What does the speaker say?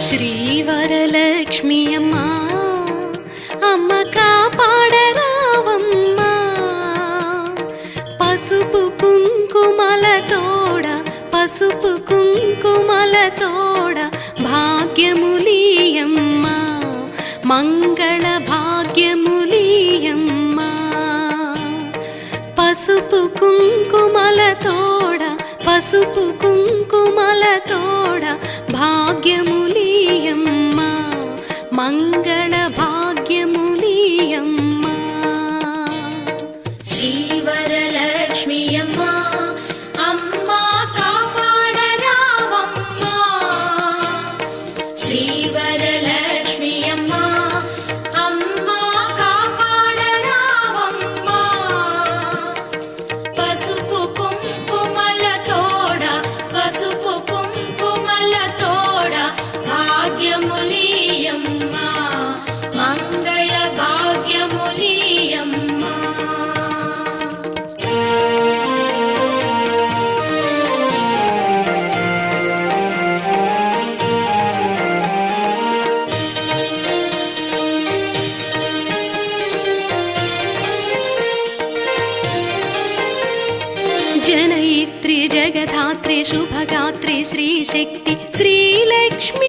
శ్రీవరలక్ష్మి అమ్మా అమ్మ కాపాడరావమ్మా పసుపు కుంకుమల తోడ పసుపు కుంకుమల తోడ భాగ్యములీయమ్మా మంగళ భాగ్యములీయమ్మా పసుపు కుంకుమల తోడ పసుపు కుంకుమల తోడ భాగ్యములీయమ్మా మంగళ భాగ్యములీయమ్మా శ్రీవరలక్ష్మి అమ్మా అమ్మా కాపాడరావమ్మా శ్రీవరలక్ష్మి అమ్మా అమ్మా కాపాడరావమ్మా పసుపు కుంకుమల తోడ పసుపు కుంకుమల తోడ భాగ్యములీయమ్మా మంగళ భాగ్యములీయమ్మా जनयित्री जगधात्री शुभगात्री श्रीशक्ति श्रीलक्ष्मी।